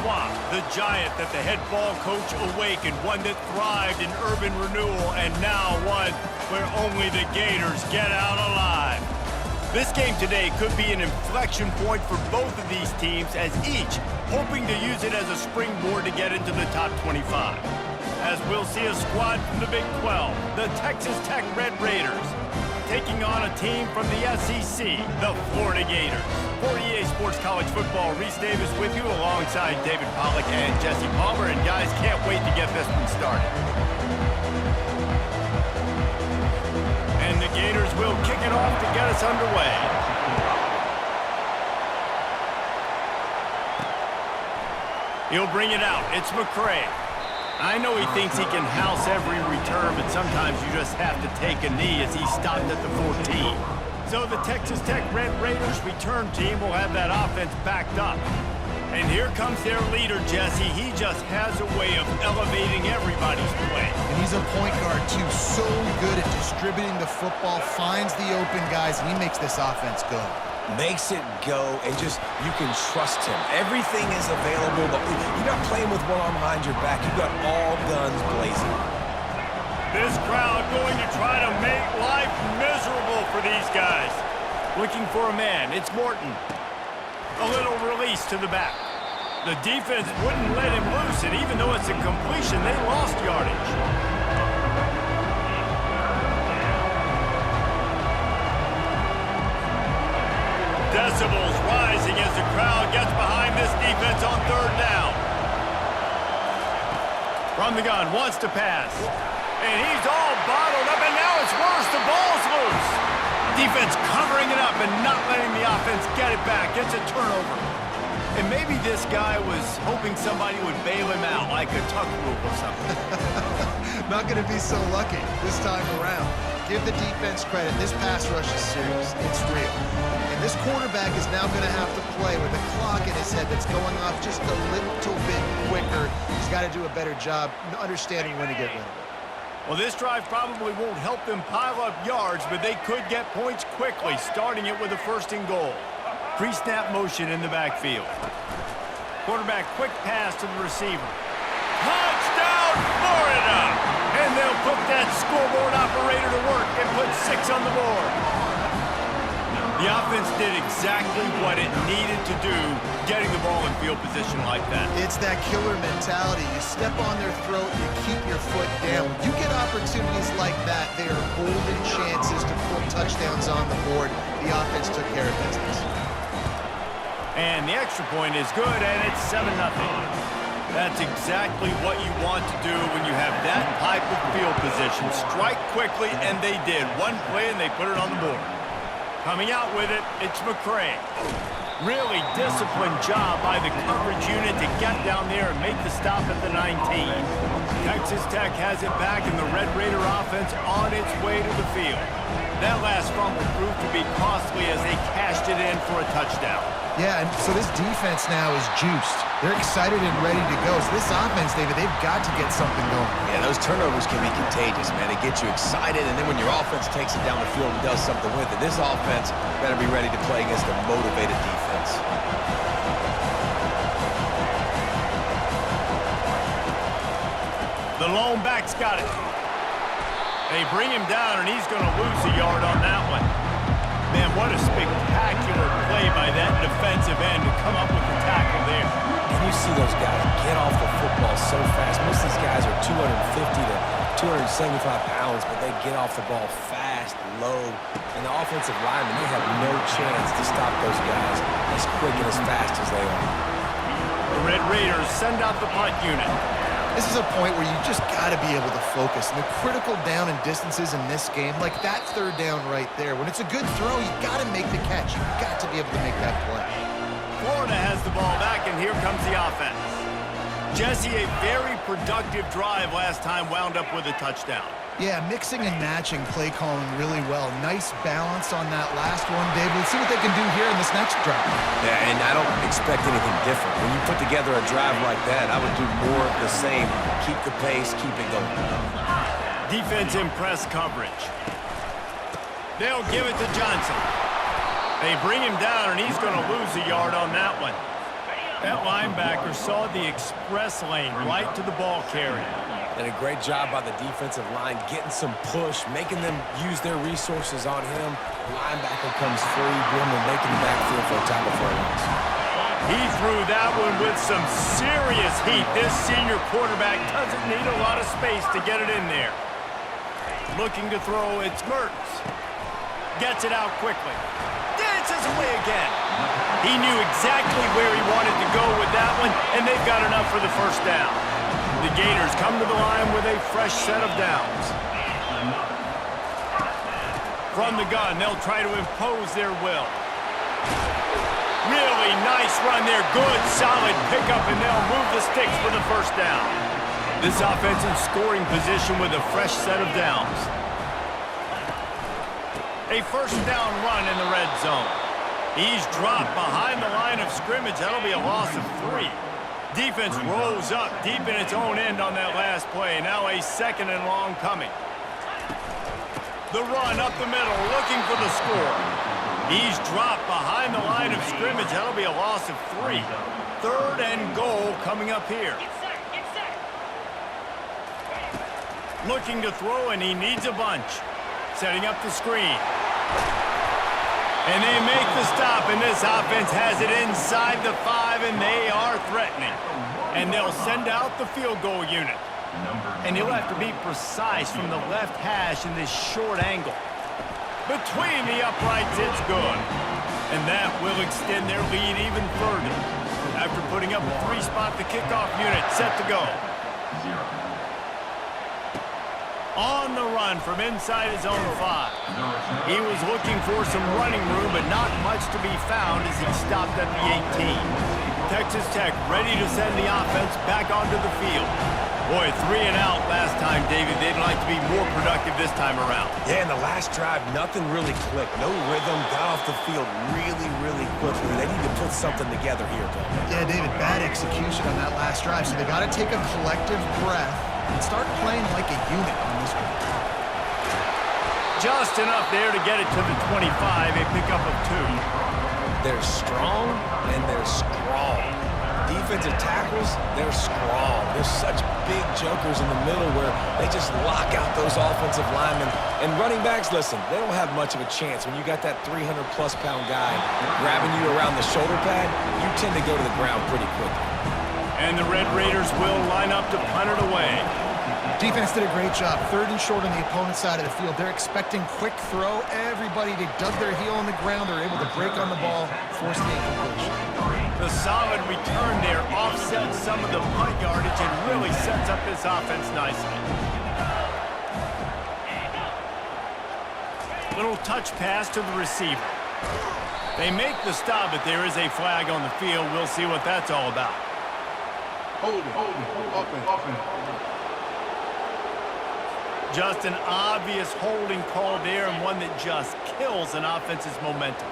Swamp, the giant that the head ball coach awakened, one that thrived in urban renewal, and now one where only the Gators get out alive. This game today could be an inflection point for both of these teams, as each hoping to use it as a springboard to get into the top 25. As we'll see a squad from the Big 12, the Texas Tech Red Raiders, taking on a team from the SEC, the Florida Gators. For EA Sports College Football, Reese Davis with you alongside David Pollack and Jesse Palmer. And guys, can't wait to get this one started. And the Gators will kick it off to get us underway. He'll bring it out. It's McCray. I know he thinks he can house every return, but sometimes you just have to take a knee as he stopped at the 14. So the Texas Tech Red Raiders return team will have that offense backed up. And here comes their leader, Jesse. He just has a way of elevating everybody's play. And he's a point guard, too. So good at distributing the football, finds the open guys, and he makes this offense go. Makes it go, and just, you can trust him. Everything is available. You're not playing with one arm behind your back. You've got all guns blazing. This crowd going to try to make life miserable for these guys. Looking for a man. It's Morton. A little release to the back. The defense wouldn't let him loose, and even though it's a completion, they lost yardage. Decibels rising as the crowd gets behind this defense on third down. From the gun, wants to pass. And he's all bottled up, and now it's worse. The ball's loose. Defense covering it up and not letting the offense get it back. Gets a turnover. And maybe this guy was hoping somebody would bail him out like a tuck rule or something. Not going to be so lucky this time around. Give the defense credit. This pass rush is serious. It's real. And this quarterback is now going to have to play with a clock in his head that's going off just a little bit quicker. He's got to do a better job understanding when to get rid of it. Well, this drive probably won't help them pile up yards, but they could get points quickly, starting it with a first and goal. Pre-snap motion in the backfield. Quarterback quick pass to the receiver. Touchdown, Florida! And they'll put that scoreboard operator to work and put 6 on the board. The offense did exactly what it needed to do, getting the ball in field position like that. It's that killer mentality. You step on their throat, you keep your foot down. When you get opportunities like that, they are golden chances to put touchdowns on the board. The offense took care of business. And the extra point is good, and it's 7-0. That's exactly what you want to do when you have that type of field position. Strike quickly, and they did. One play, and they put it on the board. Coming out with it, it's McCray. Really disciplined job by the coverage unit to get down there and make the stop at the 19. Texas Tech has it back, and the Red Raider offense on its way to the field. That last fumble proved to be costly as they cashed it in for a touchdown. Yeah, and so this defense now is juiced. They're excited and ready to go. So this offense, David, they've got to get something going. Yeah, those turnovers can be contagious, man. They get you excited, and then when your offense takes it down the field and does something with it, this offense better be ready to play against a motivated defense. The lone back's got it. They bring him down, and he's going to lose a yard on that one. Man, what a spectacular play by that defensive end to come up with the tackle there. And you see those guys get off the football so fast. Most of these guys are 250 to 275 pounds, but they get off the ball fast, low. And the offensive linemen, they have no chance to stop those guys as quick and as fast as they are. The Red Raiders send out the punt unit. This is a point where you just got to be able to focus. And the critical down and distances in this game, like that third down right there, when it's a good throw, you got to make the catch. You got to be able to make that play. Florida has the ball back, and here comes the offense. Jesse, a very productive drive last time, wound up with a touchdown. Yeah, mixing and matching play calling really well. Nice balance on that last one, David. Let's see what they can do here in this next drive. Yeah, and I don't expect anything different. When you put together a drive like that, I would do more of the same. Keep the pace, keep it going. Defense in press coverage. They'll give it to Johnson. They bring him down, and he's going to lose a yard on that one. That linebacker saw the express lane right to the ball carrier. And a great job by the defensive line getting some push, making them use their resources on him. The linebacker comes free, Gremlin making the backfield for a tackle for a loss. He threw that one with some serious heat. This senior quarterback doesn't need a lot of space to get it in there. Looking to throw, it's Mertz. Gets it out quickly. Dances away again. He knew exactly where he wanted to go with that one, and they've got enough for the first down. The Gators come to the line with a fresh set of downs. From the gun, they'll try to impose their will. Really nice run there. Good, solid pickup, and they'll move the sticks for the first down. This offense in scoring position with a fresh set of downs. A first down run in the red zone. He's dropped behind the line of scrimmage. That'll be a loss of 3. Defense rolls up deep in its own end on that last play. Now a second and long coming. The run up the middle, looking for the score. He's dropped behind the line of scrimmage. That'll be a loss of 3. Third and goal coming up here. Looking to throw, and he needs a bunch. Setting up the screen. And they make the stop, and this offense has it inside the 5, and they are threatening. And they'll send out the field goal unit. And he'll have to be precise from the left hash in this short angle. Between the uprights, it's good. And that will extend their lead even further. After putting up a 3-spot, the kickoff unit set to go. On the run from inside his own 5. He was looking for some running room, but not much to be found as he stopped at the 18. Texas Tech ready to send the offense back onto the field. Boy, 3 and out last time, David. They'd like to be more productive this time around. Yeah, in the last drive, nothing really clicked. No rhythm, got off the field really, really quickly. They need to put something together here, Bill. Yeah, David, bad execution on that last drive, so they got to take a collective breath and start playing like a unit on this one. Just enough there to get it to the 25, a pickup of 2. They're strong and they're strong. Defensive tackles, they're strong. There's such big jokers in the middle where they just lock out those offensive linemen. And running backs, listen, they don't have much of a chance. When you got that 300-plus pound guy grabbing you around the shoulder pad, you tend to go to the ground pretty quickly. And the Red Raiders will line up to punt it away. Defense did a great job. 3rd and short on the opponent's side of the field. They're expecting quick throw. Everybody, they dug their heel on the ground. They're able to break on the ball, force the incompletion. The solid return there offsets some of the punt yardage and really sets up this offense nicely. Little touch pass to the receiver. They make the stop, but there is a flag on the field. We'll see what that's all about. Hold it. Just an obvious holding call there, and one that just kills an offense's momentum.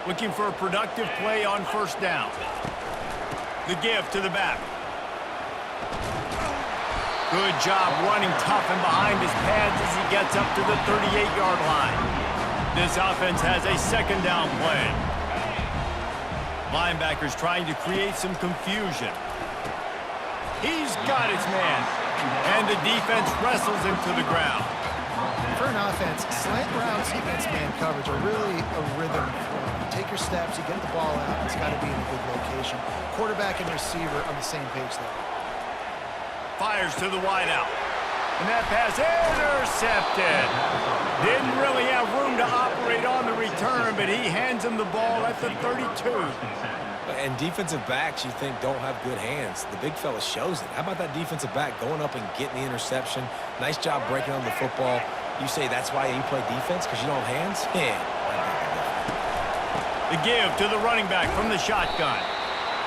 Looking for a productive play on first down. The give to the back. Good job running tough and behind his pads as he gets up to the 38-yard line. This offense has a second down play. Linebackers trying to create some confusion. He's got his man. And the defense wrestles him to the ground. For an offense, slant routes against man coverage are really a rhythm. You take your steps, you get the ball out, it's got to be in a good location. Quarterback and receiver on the same page there. Fires to the wideout. And that pass intercepted. Didn't really have room to operate on the return, but he hands him the ball at the 32. And defensive backs, you think, don't have good hands. The big fella shows it. How about that defensive back going up and getting the interception? Nice job breaking on the football. You say that's why you play defense, because you don't have hands? Yeah. The give to the running back from the shotgun.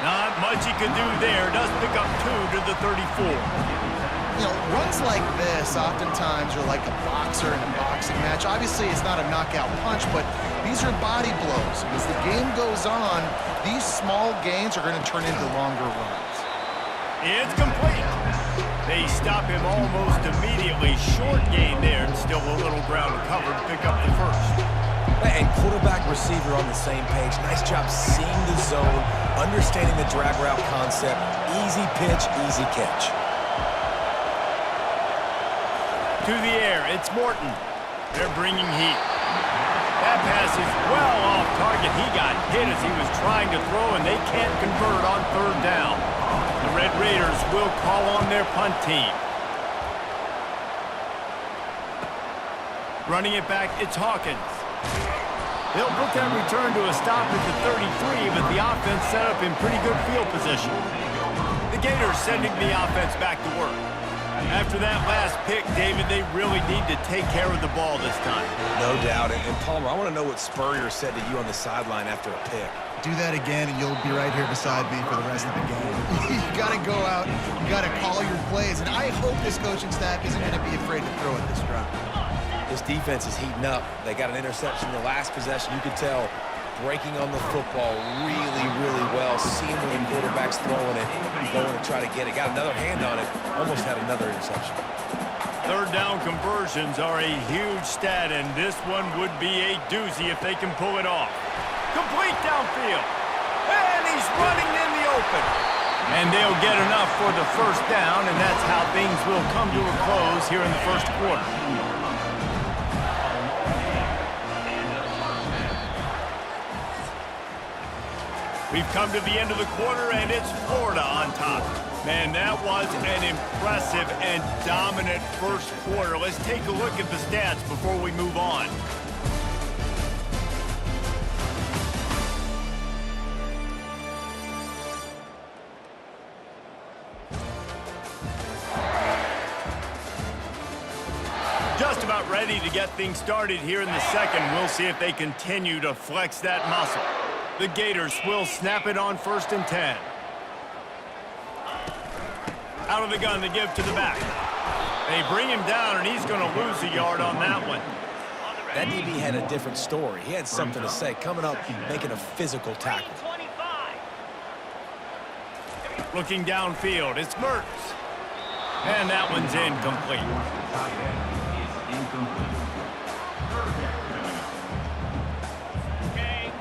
Not much he could do there. Does pick up 2 to the 34. You know, runs like this oftentimes are like a boxer in a boxing match. Obviously, it's not a knockout punch, but these are body blows. As the game goes on, these small gains are going to turn into longer runs. It's complete. They stop him almost immediately. Short gain there, and still a little ground to cover to pick up the first. And quarterback, receiver on the same page. Nice job seeing the zone, understanding the drag route concept. Easy pitch, easy catch. To the air, it's Morton. They're bringing heat. That pass is well off target. He got hit as he was trying to throw, and they can't convert on third down. The Red Raiders will call on their punt team. Running it back, it's Hawkins. They'll put that return to a stop at the 33, but the offense set up in pretty good field position. The Gators sending the offense back to work. After that last pick, David, they really need to take care of the ball this time. No doubt. And Palmer, I want to know what Spurrier said to you on the sideline after a pick. Do that again, and you'll be right here beside me for the rest of the game. You got to go out. You got to call your plays. And I hope this coaching staff isn't going to be afraid to throw at this drive. This defense is heating up. They got an interception in the last possession. You could tell breaking on the football really, really well. Seeing when the quarterback's throwing it, going to try to get it. Got another hand on it. Almost had another interception. Third down conversions are a huge stat, and this one would be a doozy if they can pull it off. Complete downfield. And he's running in the open. And they'll get enough for the first down, and that's how things will come to a close here in the first quarter. We've come to the end of the quarter, and it's Florida on top. Man, that was an impressive and dominant first quarter. Let's take a look at the stats before we move on. Just about ready to get things started here in the second. We'll see if they continue to flex that muscle. The Gators will snap it on 1st and 10. Out of the gun, they give to the back. They bring him down, and he's going to lose a yard on that one. That DB had a different story. He had something to say, coming up, making a physical tackle. Looking downfield, it's Mertz. And that one's incomplete.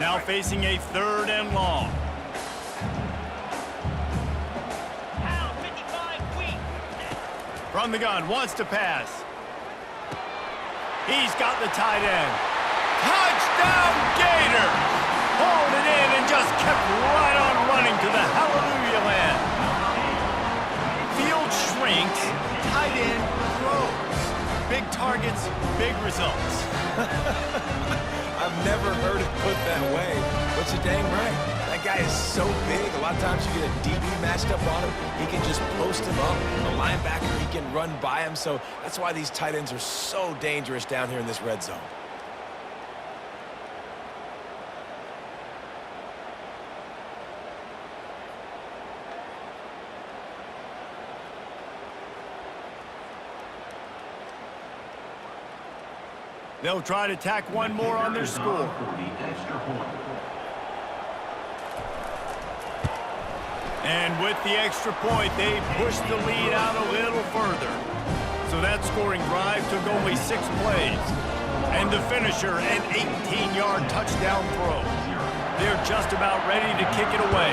Now facing a 3rd and long. From the gun, wants to pass. He's got the tight end. Touchdown Gators! Hauled it in and just kept right on running to the hallelujah land. Field shrinks, tight end grows. Big targets, big results. I've never heard it put that way, but you're dang right. That guy is so big. A lot of times you get a DB matched up on him. He can just post him up. A linebacker, he can run by him. So that's why these tight ends are so dangerous down here in this red zone. They'll try to tack one more on their score. And with the extra point, they push the lead out a little further. So that scoring drive took only 6 plays. And the finisher, an 18-yard touchdown throw. They're just about ready to kick it away.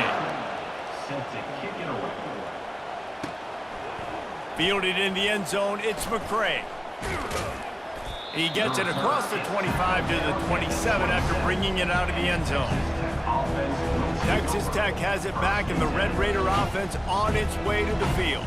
Fielded in the end zone, it's McCray. He gets it across the 25 to the 27 after bringing it out of the end zone. Texas Tech has it back, and the Red Raider offense on its way to the field.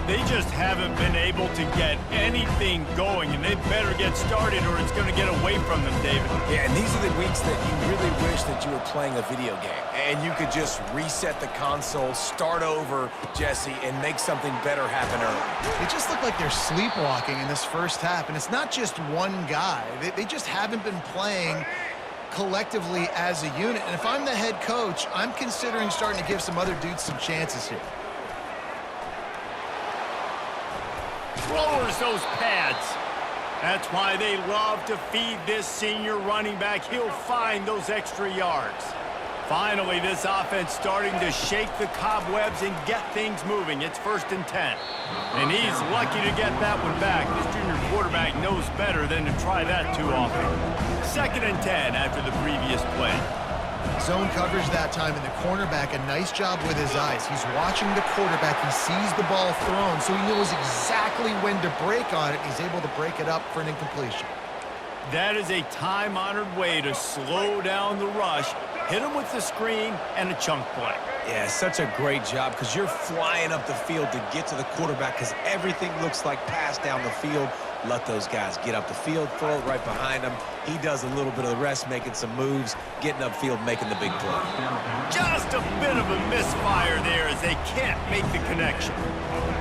They just haven't been able to get anything going, and they better get started or it's going to get away from them, David. Yeah, and these are the weeks that you really wish that you were playing a video game and you could just reset the console, start over, Jesse, and make something better happen early. They just look like they're sleepwalking in this first half, and it's not just one guy. They just haven't been playing collectively as a unit. And if I'm the head coach, I'm considering starting to give some other dudes some chances here. Lowers those pads. That's why they love to feed this senior running back. He'll find those extra yards. Finally, this offense starting to shake the cobwebs and get things moving. It's 1st and 10. And he's lucky to get that one back. This junior quarterback knows better than to try that too often. 2nd and 10 after the previous play. Zone coverage that time, and the cornerback, a nice job with his eyes. He's watching the quarterback. He sees the ball thrown, so he knows exactly when to break on it. He's able to break it up for an incompletion. That is a time-honored way to slow down the rush, hit him with the screen, and a chunk play. Yeah, such a great job because you're flying up the field to get to the quarterback because everything looks like pass down the field. Let those guys get up the field, throw it right behind him. He does a little bit of the rest, making some moves, getting upfield, making the big play. Just a bit of a misfire there as they can't make the connection.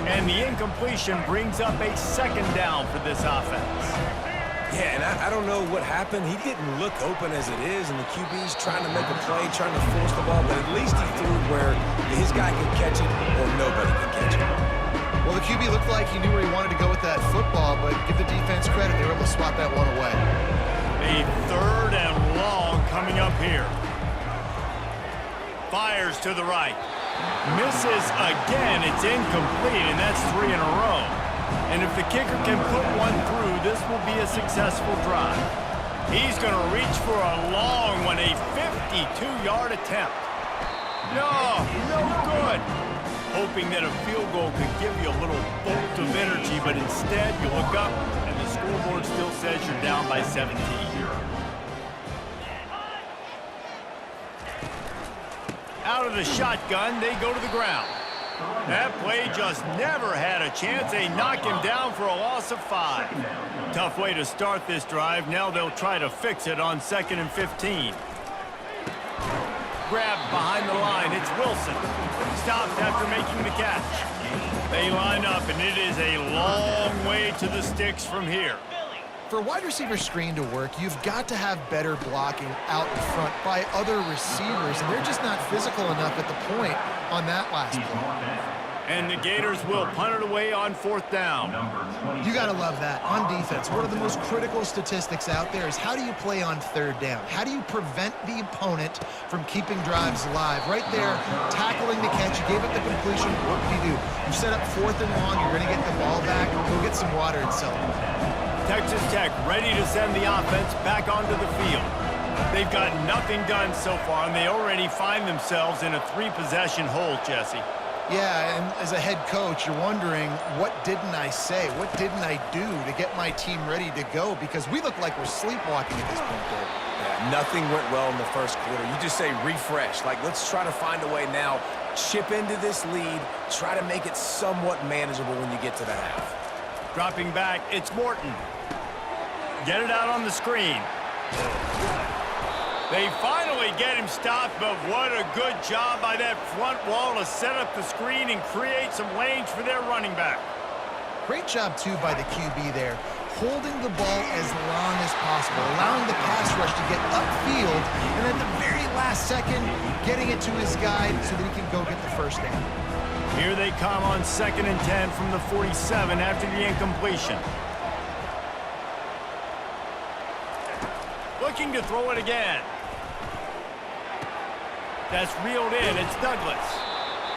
And the incompletion brings up a 2nd down for this offense. Yeah, and I don't know what happened. He didn't look open as it is, and the QB's trying to make a play, trying to force the ball, but at least he threw it where his guy could catch it or nobody could catch it. Well, the QB looked like he knew where he wanted to go with that football, but give the defense credit. They were able to swat that one away. A 3rd and long coming up here. Fires to the right. Misses again. It's incomplete, and that's 3 in a row. And if the kicker can put one through, this will be a successful drive. He's going to reach for a long one, a 52-yard attempt. No good. Hoping that a field goal could give you a little bolt of energy, but instead you look up and the scoreboard still says you're down by 17. Out of the shotgun, they go to the ground. That play just never had a chance. They knock him down for a loss of 5. Tough way to start this drive. Now they'll try to fix it on 2nd and 15. Grabbed behind the line. It's Wilson. Stopped after making the catch. They line up, and it is a long way to the sticks from here. For a wide receiver screen to work, you've got to have better blocking out in front by other receivers, and they're just not physical enough at the point on that last play. And the Gators will punt it away on 4th down. You got to love that. On defense, one of the most critical statistics out there is how do you play on 3rd down? How do you prevent the opponent from keeping drives alive? Right there, tackling the catch. You gave it the completion. What do you do? You set up 4th and long. You're going to get the ball back. Go get some water and celebrate. Texas Tech ready to send the offense back onto the field. They've got nothing done so far, and they already find themselves in a 3-possession hole, Jesse. Yeah, and as a head coach, you're wondering, what didn't I say? What didn't I do to get my team ready to go? Because we look like we're sleepwalking at this point, Dave. Yeah, nothing went well in the 1st quarter. You just say refresh. Like, let's try to find a way now. Chip into this lead. Try to make it somewhat manageable when you get to the half. Dropping back, it's Morton. Get it out on the screen. They finally get him stopped, but what a good job by that front wall to set up the screen and create some lanes for their running back. Great job, too, by the QB there, holding the ball as long as possible, allowing the pass rush to get upfield, and at the very last second, getting it to his guy so that he can go get the 1st down. Here they come on 2nd and 10 from the 47 after the incompletion. Looking to throw it again. That's reeled in. It's Douglas.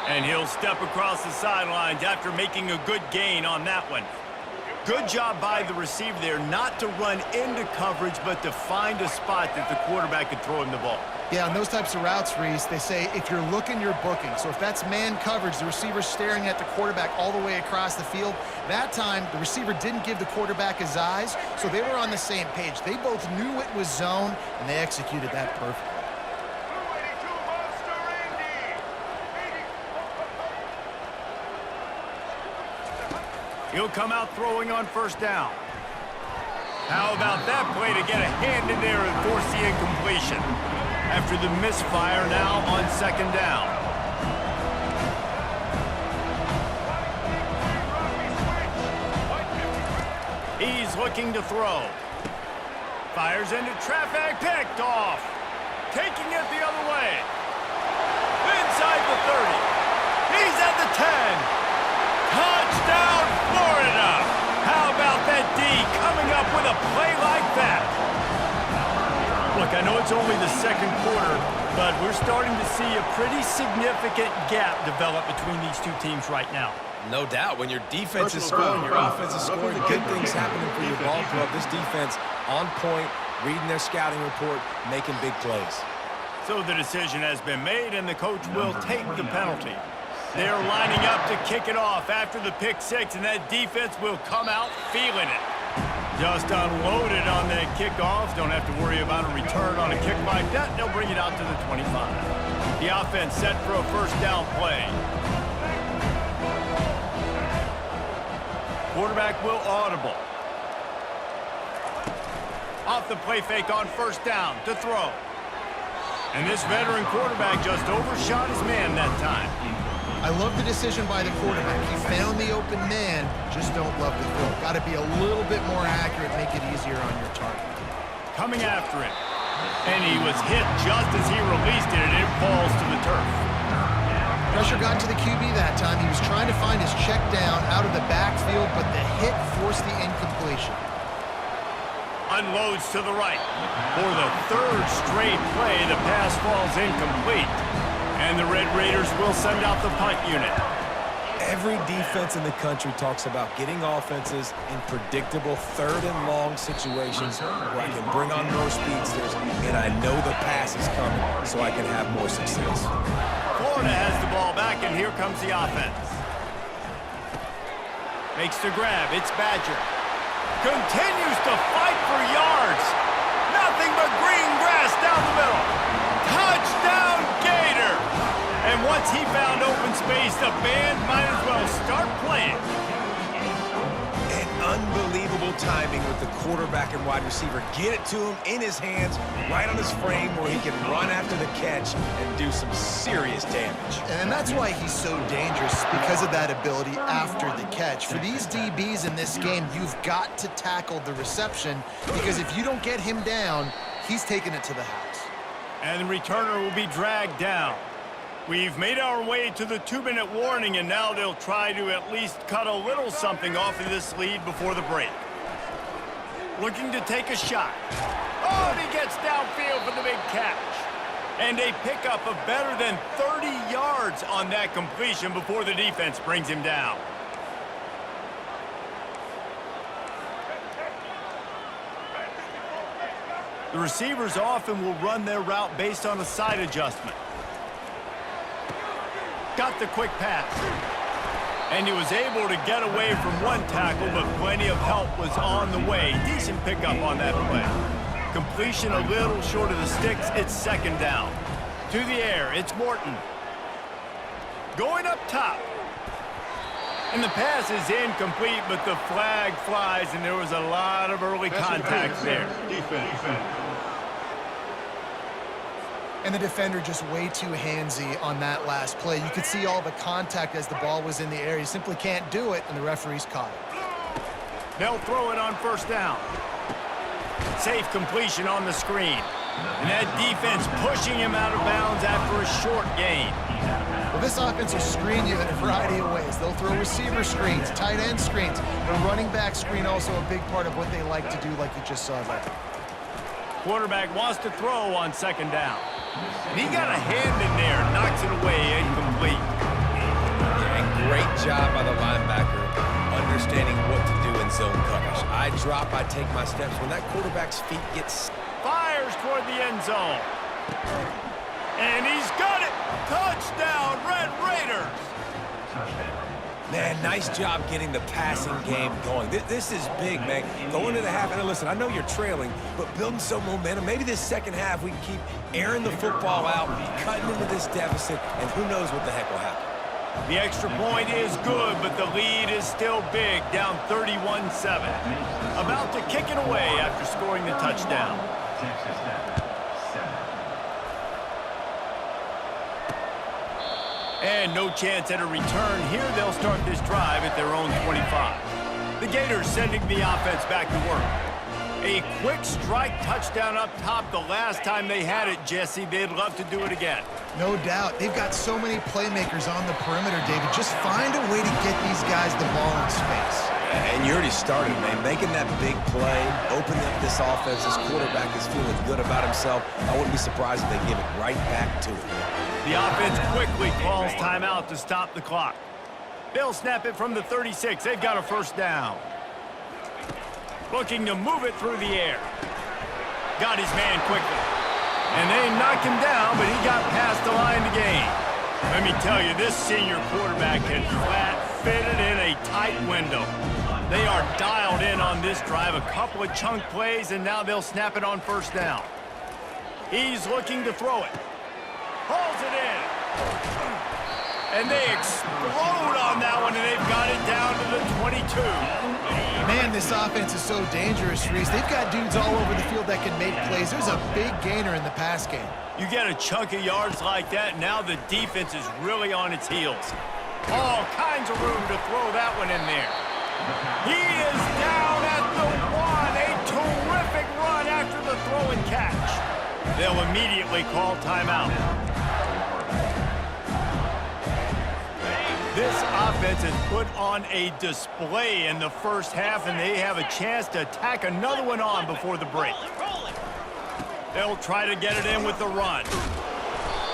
And he'll step across the sidelines after making a good gain on that one. Good job by the receiver there not to run into coverage, but to find a spot that the quarterback could throw him the ball. Yeah, on those types of routes, Reese, they say if you're looking, you're booking. So if that's man coverage, the receiver's staring at the quarterback all the way across the field. That time, the receiver didn't give the quarterback his eyes, so they were on the same page. They both knew it was zone, and they executed that perfectly. He'll come out throwing on 1st down. How about that play to get a hand in there and force the incompletion? After the misfire, now on 2nd down. He's looking to throw. Fires into traffic, picked off. Taking it the other way. Inside the 30. He's at the 10. Touchdown, Florida! How about that D coming up with a play like that? Well, Look, I know it's only the second quarter, but we're starting to see a pretty significant gap develop between these two teams right now. No doubt. When your defense is scoring, your offense is scoring, good things happening for your ball club. This defense on point, reading their scouting report, making big plays. So the decision has been made, and the coach will take the penalty. They're lining up to kick it off after the pick six, and that defense will come out feeling it. Just unloaded on that kickoff. Don't have to worry about a return on a kick like that. They'll bring it out to the 25. The offense set for a first down play. Quarterback will audible. Off the play fake on first down to throw. And this veteran quarterback just overshot his man that time. I love the decision by the quarterback. He found the open man, just don't love the throw. Got to be a little bit more accurate, make it easier on your target. Coming after it. And he was hit just as he released it, and it falls to the turf. Pressure got to the QB that time. He was trying to find his check down out of the backfield, but the hit forced the incompletion. Unloads to the right. For the third straight play, the pass falls incomplete. And the Red Raiders will send out the punt unit. Every defense in the country talks about getting offenses in predictable third and long situations where I can bring on more speedsters and I know the pass is coming so I can have more success. Florida has the ball back, and here comes the offense. Makes the grab. It's Badger. Continues to fight for yards. Nothing but green grass down the middle. Touchdown, Gator! And once he found open space, the band might as well start playing. And unbelievable timing with the quarterback and wide receiver. Get it to him in his hands, right on his frame where he can run after the catch and do some serious damage. And that's why he's so dangerous, because of that ability after the catch. For these DBs in this game, you've got to tackle the reception, because if you don't get him down, he's taking it to the house. And the returner will be dragged down. We've made our way to the 2-minute warning, and now they'll try to at least cut a little something off of this lead before the break. Looking to take a shot. Oh, and he gets downfield for the big catch. And a pickup of better than 30 yards on that completion before the defense brings him down. The receivers often will run their route based on a side adjustment. Got the quick pass. And he was able to get away from one tackle, but plenty of help was on the way. Decent pickup on that play. Completion a little short of the sticks. It's second down. To the air, it's Morton. Going up top. And the pass is incomplete, but the flag flies, and there was a lot of early contact there. Defense. And the defender just way too handsy on that last play. You could see all the contact as the ball was in the air. You simply can't do it, and the referees caught it. They'll throw it on first down. Safe completion on the screen. And that defense pushing him out of bounds after a short gain. Well, this offense will screen you in a variety of ways. They'll throw receiver screens, tight end screens. The running back screen also a big part of what they like to do, like you just saw there. Quarterback wants to throw on second down. And he got a hand in there, knocks it away, incomplete. Yeah, and great job by the linebacker understanding what to do in zone coverage. I drop, I take my steps. When that quarterback's feet get... Fires toward the end zone. And he's got it. Touchdown, Red Raiders. Man, nice job getting the passing game going. This is big, man. Going into the half, and listen, I know you're trailing, but building some momentum. Maybe this second half we can keep airing the football out, cutting into this deficit, and who knows what the heck will happen. The extra point is good, but the lead is still big, down 31-7. About to kick it away after scoring the touchdown. And no chance at a return here. They'll start this drive at their own 25. The Gators sending the offense back to work. A quick strike touchdown up top the last time they had it, Jesse. They'd love to do it again. No doubt. They've got so many playmakers on the perimeter, David. Just find a way to get these guys the ball in space. And you already started, man. Making that big play, opening up this offense. This quarterback is feeling good about himself. I wouldn't be surprised if they give it right back to him. The offense quickly calls timeout to stop the clock. They'll snap it from the 36. They've got a first down. Looking to move it through the air. Got his man quickly. And they knocked him down, but he got past the line to gain. Let me tell you, this senior quarterback can flat fit it in a tight window. They are dialed in on this drive. A couple of chunk plays, and now they'll snap it on first down. He's looking to throw it. Hauls it in. And they explode on that one, and they've got it down to the 22. Man, this offense is so dangerous, Reese. They've got dudes all over the field that can make plays. There's a big gainer in the pass game. You get a chunk of yards like that, now the defense is really on its heels. All kinds of room to throw that one in there. He is down at the 1. A terrific run after the throw and catch. They'll immediately call timeout. This offense has put on a display in the first half, and they have a chance to tack another one on before the break. They'll try to get it in with the run.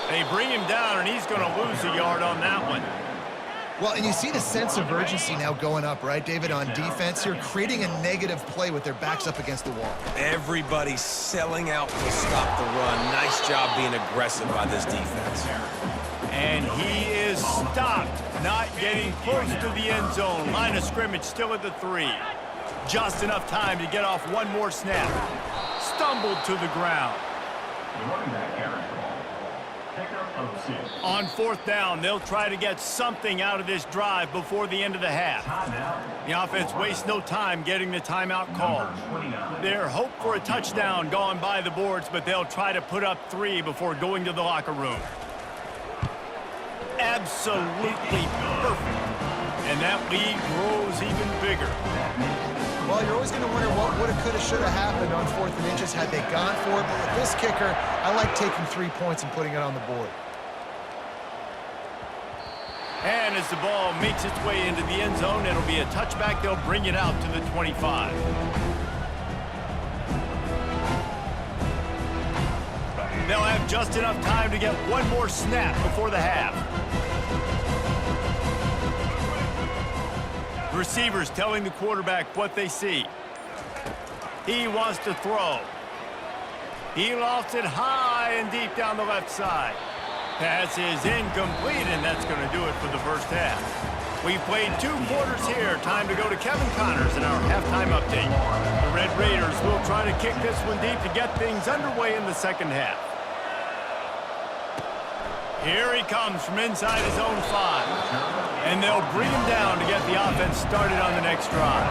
They bring him down, and he's going to lose a yard on that one. Well, and you see the sense of urgency now going up, right, David, on defense here, creating a negative play with their backs up against the wall. Everybody's selling out to stop the run. Nice job being aggressive by this defense. And he is stopped, not getting close to the end zone. Line of scrimmage still at the 3. Just enough time to get off one more snap. Stumbled to the ground. On fourth down, they'll try to get something out of this drive before the end of the half. The offense wastes no time getting the timeout called. Their hope for a touchdown gone by the boards, but they'll try to put up 3 before going to the locker room. Absolutely perfect. And that lead grows even bigger. Well, you're always going to wonder what woulda, coulda, shoulda happened on 4th and inches had they gone for it. But with this kicker, I like taking 3 points and putting it on the board. And as the ball makes its way into the end zone, it'll be a touchback. They'll bring it out to the 25. They'll have just enough time to get one more snap before the half. Receivers telling the quarterback what they see. He wants to throw. He lofts it high and deep down the left side. Pass is incomplete, and that's going to do it for the first half. We've played 2 quarters here. Time to go to Kevin Connors in our halftime update. The Red Raiders will try to kick this one deep to get things underway in the second half. Here he comes from inside his own 5. And they'll bring him down to get the offense started on the next drive.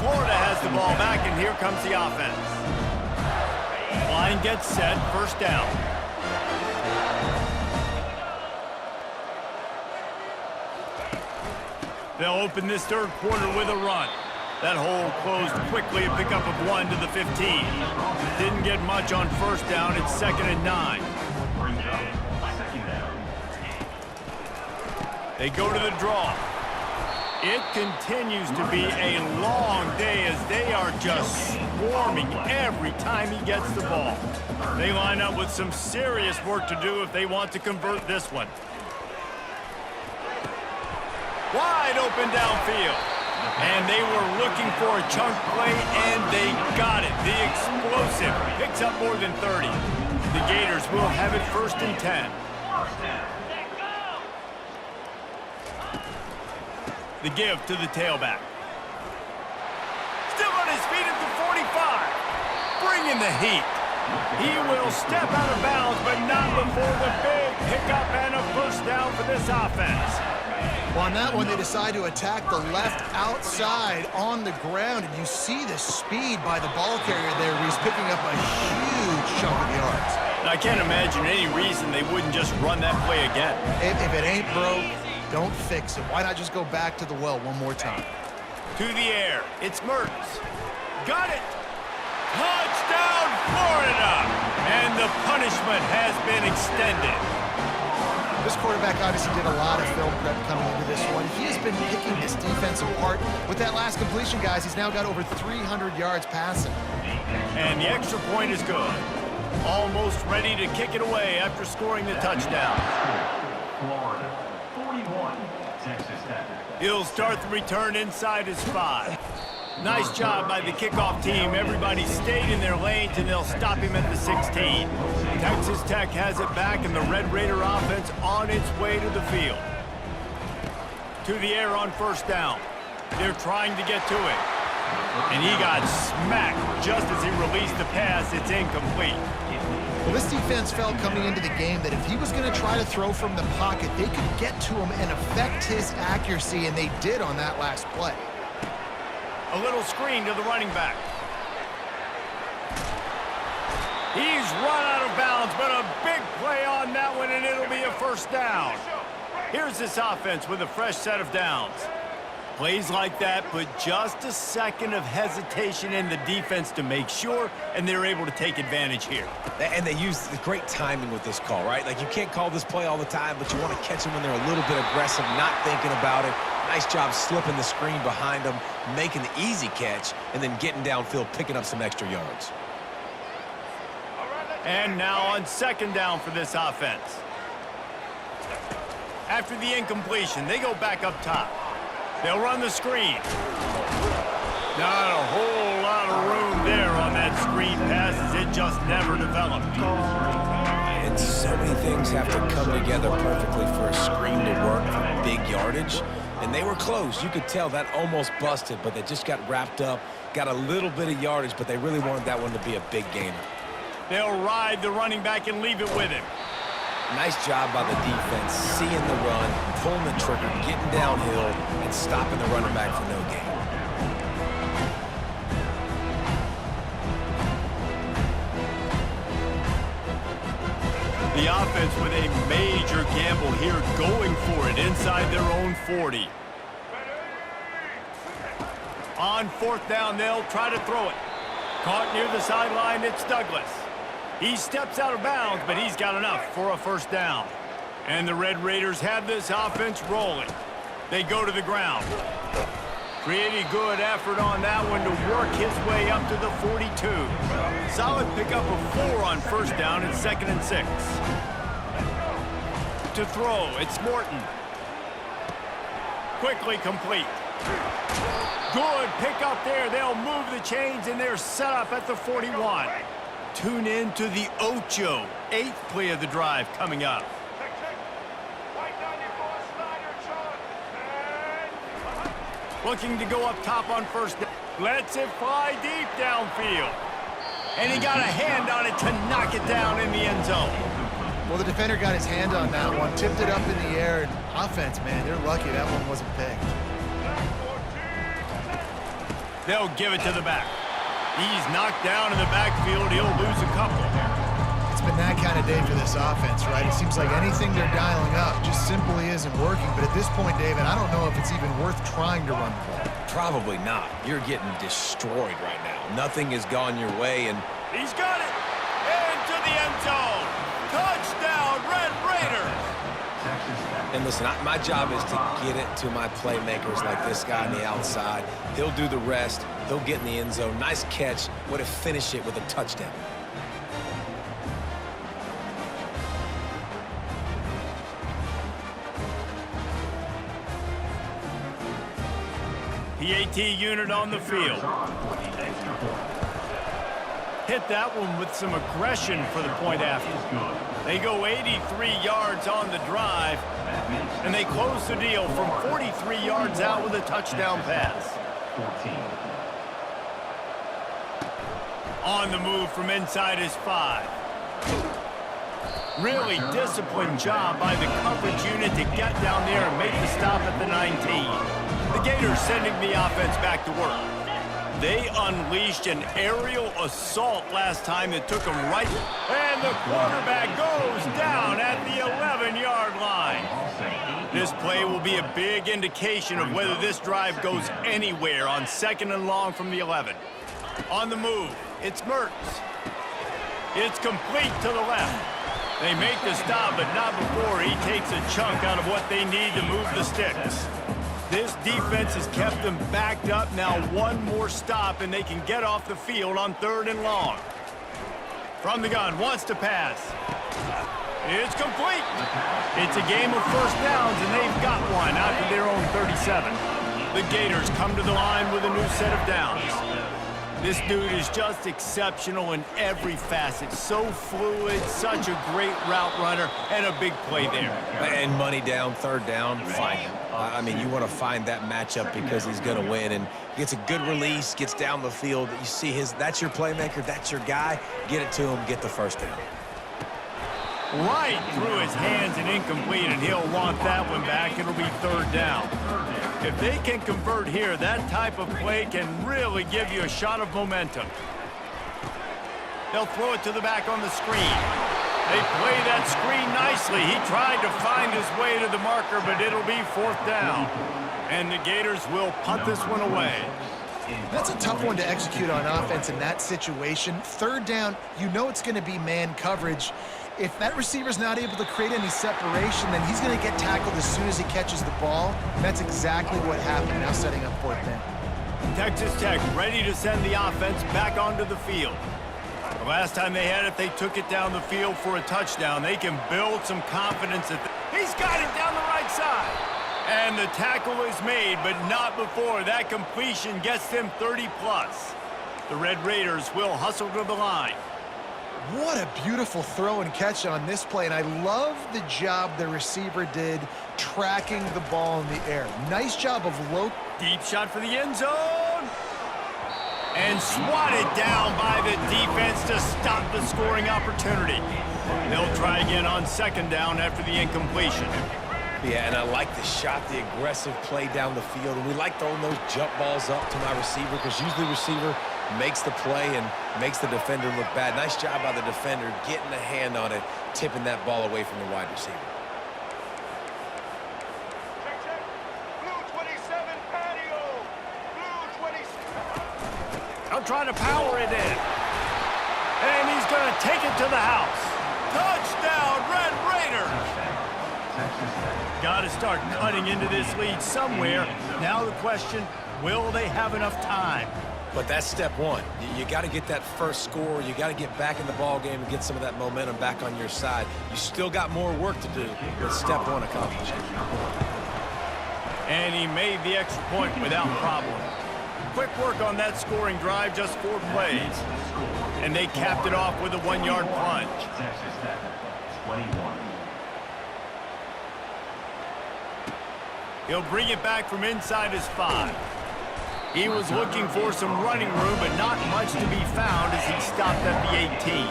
Florida has the ball back, and here comes the offense. Line gets set, first down. They'll open this third quarter with a run. That hole closed quickly, a pickup of 1 to the 15. Didn't get much on first down. It's 2nd and 9. They go to the draw. It continues to be a long day as they are just swarming every time he gets the ball. They line up with some serious work to do if they want to convert this one. Wide open downfield. And they were looking for a chunk play, and they got it. The explosive picks up more than 30. The Gators will have it 1st and 10. The give to the tailback. Still on his feet at the 45. Bringing the heat. He will step out of bounds, but not before the big pickup and a first down for this offense. Well, on that one, they decide to attack the left outside on the ground, and you see the speed by the ball carrier there. He's picking up a huge chunk of yards. I can't imagine any reason they wouldn't just run that play again. If it ain't broke, don't fix it. Why not just go back to the well one more time? To the air. It's Mertens. Got it. Touchdown, Florida. And the punishment has been extended. This quarterback obviously did a lot of film prep coming into this one. He is just been picking this defense apart. With that last completion, guys, he's now got over 300 yards passing. And the extra point is good. Almost ready to kick it away after scoring the touchdown. Florida, 41, Texas Tech. He'll start the return inside his 5. Nice job by the kickoff team. Everybody stayed in their lanes, and they'll stop him at the 16. Texas Tech has it back, and the Red Raider offense on its way to the field. To the air on first down. They're trying to get to it. And he got smacked just as he released the pass. It's incomplete. Well, this defense felt coming into the game that if he was going to try to throw from the pocket, they could get to him and affect his accuracy, and they did on that last play. A little screen to the running back. He's run out of bounds, but a big play on that one, and it'll be a first down. Here's this offense with a fresh set of downs. Plays like that put just a second of hesitation in the defense to make sure, and they're able to take advantage here. And they use the great timing with this call, right? Like, you can't call this play all the time, but you want to catch them when they're a little bit aggressive, not thinking about it. Nice job slipping the screen behind them, making the easy catch, and then getting downfield, picking up some extra yards. And now on second down for this offense. After the incompletion, they go back up top. They'll run the screen. Not a whole lot of room there on that screen pass, as it just never developed. And so many things have to come together perfectly for a screen to work for big yardage. And they were close. You could tell that almost busted, but they just got wrapped up, got a little bit of yardage, but they really wanted that one to be a big gainer. They'll ride the running back and leave it with him. Nice job by the defense, seeing the run, pulling the trigger, getting downhill, and stopping the running back for no gain. The offense with a major gamble here, going for it inside their own 40. On fourth down, they'll try to throw it. Caught near the sideline, it's Douglas. He steps out of bounds, but he's got enough for a first down. And the Red Raiders have this offense rolling. They go to the ground. Pretty good effort on that one to work his way up to the 42. Solid pickup of 4 on first down and 2nd and 6. To throw, it's Morton. Quickly complete. Good pickup there. They'll move the chains, and they're set up at the 41. Tune in to the Ocho. 8th play of the drive coming up. Looking to go up top on first down. Lets it fly deep downfield. And he got a hand on it to knock it down in the end zone. Well, the defender got his hand on that one, tipped it up in the air, and offense, man, they're lucky that one wasn't picked. They'll give it to the back. He's knocked down in the backfield. He'll lose a couple. It's been that kind of day for this offense, right? It seems like anything they're dialing up just simply isn't working. But at this point, David, I don't know if it's even worth trying to run the ball. Probably not. You're getting destroyed right now. Nothing has gone your way, and He's got it. Into the end zone. Touchdown, Red Raiders. And listen, my job is to get it to my playmakers like this guy on the outside. He'll do the rest. He'll get in the end zone. Nice catch. Would have finished it with a touchdown. PAT unit on the field. Hit that one with some aggression for the point after. They go 83 yards on the drive, and they close the deal from 43 yards out with a touchdown pass. On the move from inside his 5. Really disciplined job by the coverage unit to get down there and make the stop at the 19. The Gators sending the offense back to work. They unleashed an aerial assault last time that took them right, and the quarterback goes down at the 11-yard line. This play will be a big indication of whether this drive goes anywhere on 2nd and long from the 11. On the move, it's Mertz. It's complete to the left. They make the stop, but not before he takes a chunk out of what they need to move the sticks. This defense has kept them backed up. Now one more stop, and they can get off the field on 3rd and long. From the gun, wants to pass. It's complete. It's a game of first downs, and they've got one out to their own 37. The Gators come to the line with a new set of downs. This dude is just exceptional in every facet. So fluid, such a great route runner, and a big play there. And money down, 3rd down, find him. I mean, you want to find that matchup because he's going to win. And gets a good release, gets down the field. You see that's your playmaker, that's your guy. Get it to him, get the 1st down. Right through his hands and incomplete, and he'll want that one back. It'll be 3rd down. If they can convert here, that type of play can really give you a shot of momentum. They'll throw it to the back on the screen. They play that screen nicely. He tried to find his way to the marker, but it'll be 4th down. And the Gators will punt this one away. That's a tough one to execute on offense in that situation. 3rd down, you know it's going to be man coverage. If that receiver's not able to create any separation, then he's going to get tackled as soon as he catches the ball. That's exactly what happened, now setting up 4th down. Texas Tech ready to send the offense back onto the field. The last time they had it, they took it down the field for a touchdown. They can build some confidence. He's got it down the right side. And the tackle is made, but not before that completion gets them 30-plus. The Red Raiders will hustle to the line. What a beautiful throw and catch on this play, and I love the job the receiver did tracking the ball in the air. Nice job of low. Deep shot for the end zone. And swatted down by the defense to stop the scoring opportunity. They'll try again on 2nd down after the incompletion. Yeah, and I like the shot, the aggressive play down the field. And we like throwing those jump balls up to my receiver because usually the receiver makes the play and makes the defender look bad. Nice job by the defender getting a hand on it, tipping that ball away from the wide receiver. I'm trying to power it in. And he's going to take it to the house. Touchdown, Red Raiders! Got to start cutting into this lead somewhere. Now the question, will they have enough time? But that's step one. You got to get that first score. You got to get back in the ball game and get some of that momentum back on your side. You still got more work to do, but step one accomplished. And he made the extra point without problem. Quick work on that scoring drive, just 4 plays. And they capped it off with a 1-yard plunge. Texas Tech, 21. He'll bring it back from inside his 5. He was looking for some running room, but not much to be found as he stopped at the 18.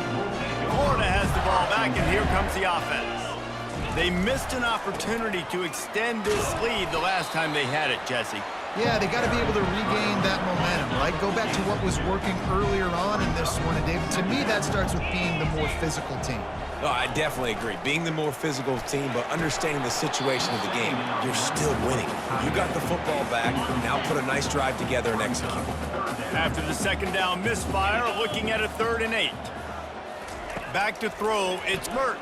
Florida has the ball back, and here comes the offense. They missed an opportunity to extend this lead the last time they had it, Jesse. Yeah, they got to be able to regain that momentum, right? Go back to what was working earlier on in this one. And David, to me, that starts with being the more physical team. No, I definitely agree. Being the more physical team, but understanding the situation of the game, you're still winning. You got the football back. Now put a nice drive together and execute. After the 2nd down misfire, looking at a 3rd and 8. Back to throw, it's Mertz.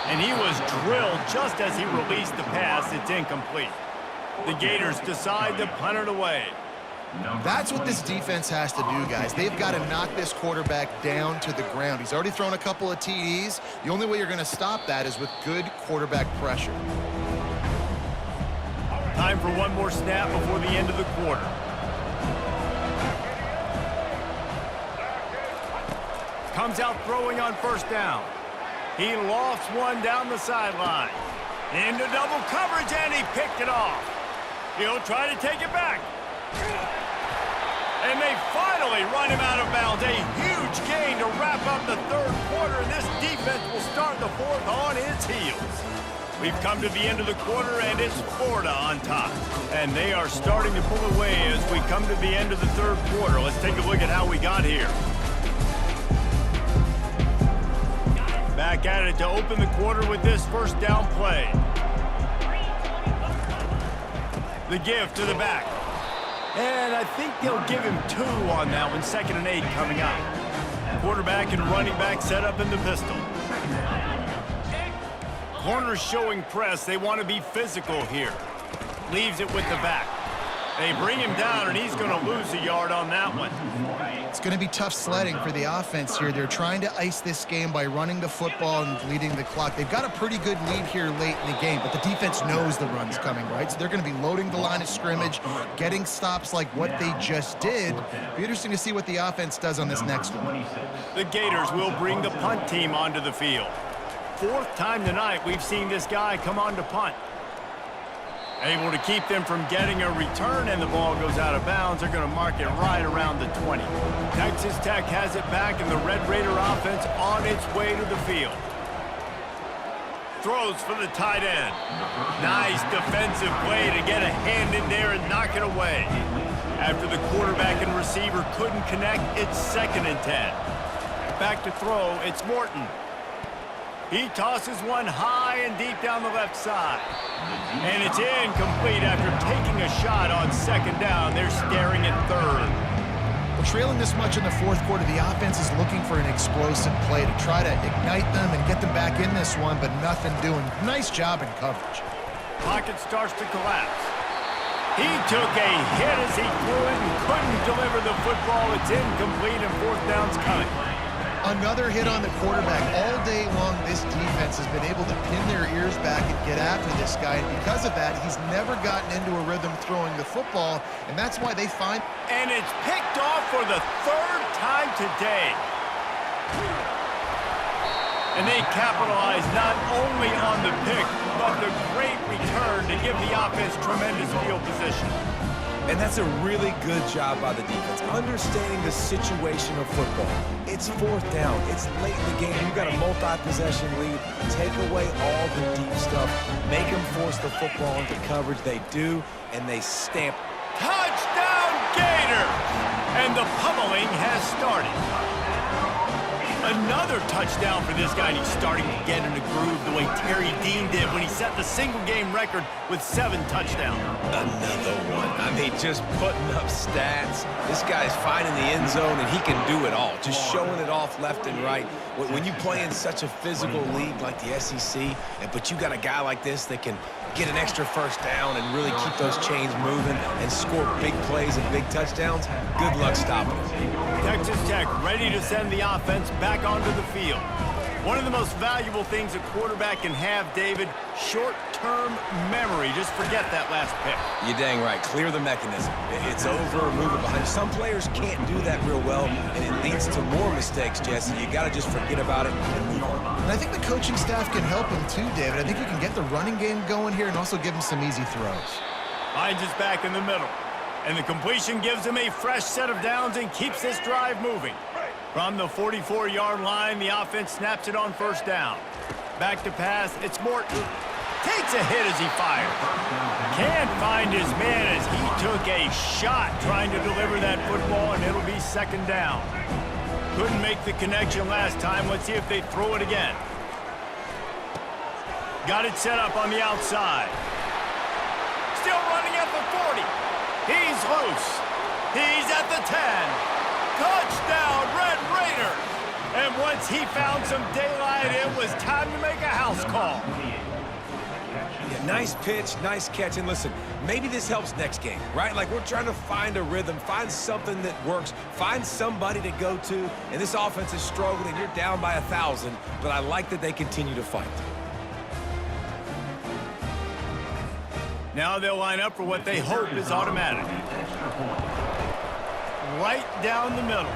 And he was drilled just as he released the pass. It's incomplete. The Gators decide to punt it away. That's what this defense has to do, guys. They've got to knock this quarterback down to the ground. He's already thrown a couple of TDs. The only way you're going to stop that is with good quarterback pressure. Time for one more snap before the end of the quarter. Comes out throwing on 1st down. He lofts one down the sideline. Into double coverage, and he picked it off. He'll try to take it back. And they finally run him out of bounds. A huge gain to wrap up the 3rd quarter, and this defense will start the 4th on its heels. We've come to the end of the quarter, and it's Florida on top. And they are starting to pull away as we come to the end of the 3rd quarter. Let's take a look at how we got here. Back at it to open the quarter with this 1st down play. The give to the back. And I think they'll give him 2 on that one. 2nd and 8 coming up. Quarterback and running back set up in the pistol. Corners showing press. They want to be physical here. leaves it with the back. They bring him down, and he's going to lose a yard on that one. It's going to be tough sledding for the offense here. They're trying to ice this game by running the football and leading the clock. They've got a pretty good lead here late in the game, but the defense knows the run's coming, right? So they're going to be loading the line of scrimmage, getting stops like what they just did. Be interesting to see what the offense does on this next one. The Gators will bring the punt team onto the field. Fourth time tonight we've seen this guy come on to punt. Able to keep them from getting a return, and the ball goes out of bounds. They're going to mark it right around the 20. Texas Tech has it back, and the Red Raider offense on its way to the field. Throws for the tight end. Nice defensive play to get a hand in there and knock it away. After the quarterback and receiver couldn't connect, it's 2nd and 10. Back to throw, it's Morton. He tosses one high and deep down the left side. And it's incomplete after taking a shot on 2nd down. They're staring at 3rd. Well, trailing this much in the 4th quarter, the offense is looking for an explosive play to try to ignite them and get them back in this one, but nothing doing. Nice job in coverage. Pocket starts to collapse. He took a hit as he threw it and couldn't deliver the football. It's incomplete, and 4th down's coming. Another hit on the quarterback. All day long, this defense has been able to pin their ears back and get after this guy. And because of that, he's never gotten into a rhythm throwing the football, and that's why they find... And it's picked off for the 3rd time today. And they capitalize not only on the pick, but the great return to give the offense tremendous field position. And that's a really good job by the defense, understanding the situation of football. It's 4th down. It's late in the game. You've got a multi-possession lead. Take away all the deep stuff. Make them force the football into coverage. They do, and they stamp. Touchdown, Gators! And the pummeling has started. Another touchdown for this guy, and he's starting to get in the groove the way Terry Dean did when he set the single-game record with 7 touchdowns. Another one. I mean, just putting up stats. This guy's finding the end zone, and he can do it all. Just showing it off left and right. When you play in such a physical league like the SEC, but you got a guy like this that can get an extra 1st down and really keep those chains moving and score big plays and big touchdowns, good luck stopping him. Texas Tech ready to send the offense back onto the field. One of the most valuable things a quarterback can have, David, short-term memory. Just forget that last pick. You're dang right. Clear the mechanism. It's over, move it behind. Some players can't do that real well, and it leads to more mistakes, Jesse. You got to just forget about it and move on. And I think the coaching staff can help him too, David. I think you can get the running game going here and also give him some easy throws. Finds his back in the middle. And the completion gives him a fresh set of downs and keeps this drive moving. From the 44-yard line, the offense snaps it on 1st down. Back to pass, it's Morton. Takes a hit as he fires. Can't find his man as he took a shot trying to deliver that football, and it'll be 2nd down. Couldn't make the connection last time. Let's see if they throw it again. Got it set up on the outside. Still running at the 40. He's loose. He's at the 10. Touchdown, Red Raiders! And once he found some daylight, it was time to make a house call. Yeah, nice pitch, nice catch. And listen, maybe this helps next game, right? Like, we're trying to find a rhythm, find something that works, find somebody to go to. And this offense is struggling. You're down by 1,000, but I like that they continue to fight. Now they'll line up for what they hope is automatic. Right down the middle.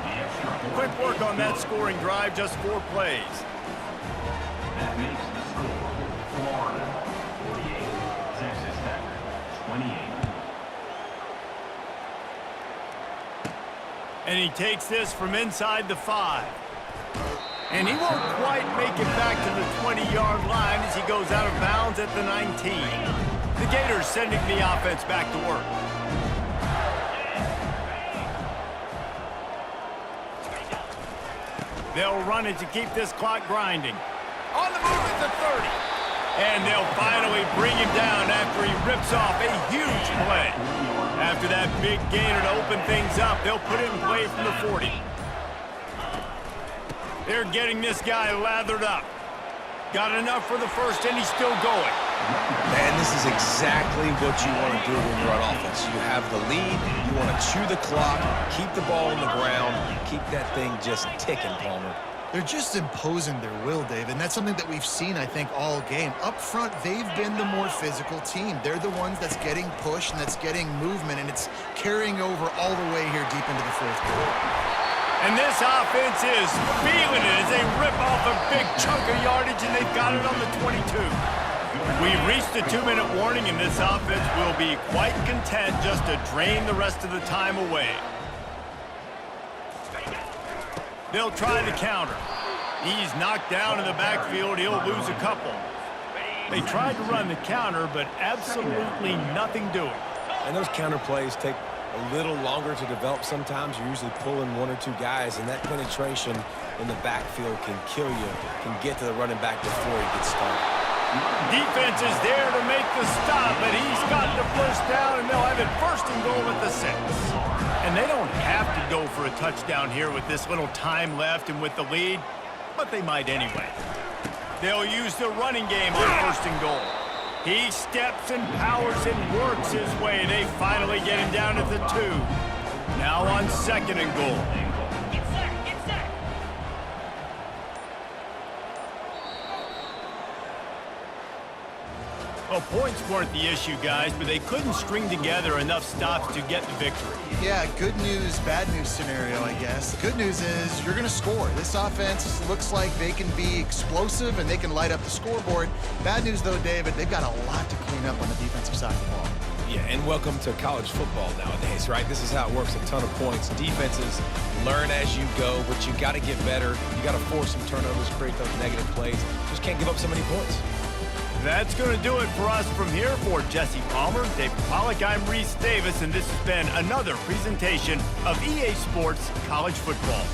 Quick work on that scoring drive, just 4 plays. That makes the score Florida 48, Texas Tech 28. And he takes this from inside the 5. And he won't quite make it back to the 20-yard line as he goes out of bounds at the 19. The Gators sending the offense back to work. They'll run it to keep this clock grinding. On the move at the 30. And they'll finally bring him down after he rips off a huge play. After that big gainer to open things up, they'll put it in play from the 40. They're getting this guy lathered up. Got enough for the 1st, and he's still going. Man, this is exactly what you want to do when you're on offense. You have the lead, you want to chew the clock, keep the ball on the ground, keep that thing just ticking, Palmer. They're just imposing their will, Dave, and that's something that we've seen, I think, all game. Up front, they've been the more physical team. They're the ones that's getting pushed and that's getting movement, and it's carrying over all the way here deep into the fourth quarter. And this offense is feeling it as they rip off a big chunk of yardage, and they've got it on the 22. We've reached the 2-minute warning, and this offense will be quite content just to drain the rest of the time away. They'll try the counter. He's knocked down in the backfield. He'll lose a couple. They tried to run the counter, but absolutely nothing doing. And those counter plays take a little longer to develop sometimes. You're usually pulling 1 or 2 guys, and that penetration in the backfield can kill you, can get to the running back before he gets started. Defense is there to make the stop, but he's got the first down, and they'll have it first and goal at the 6. And they don't have to go for a touchdown here with this little time left and with the lead, but they might anyway. They'll use the running game on first and goal. He steps and powers and works his way. They finally get him down at the 2. Now on second and goal. Well, points weren't the issue, guys, but they couldn't string together enough stops to get the victory. Yeah, good news, bad news scenario, I guess. The good news is you're going to score. This offense looks like they can be explosive and they can light up the scoreboard. Bad news, though, David, they've got a lot to clean up on the defensive side of the ball. Yeah, and welcome to college football nowadays, right? This is how it works, a ton of points. Defenses learn as you go, but you got to get better. You got to force some turnovers, create those negative plays. Just can't give up so many points. That's going to do it for us from here. For Jesse Palmer, David Pollack, I'm Reese Davis, and this has been another presentation of EA Sports College Football.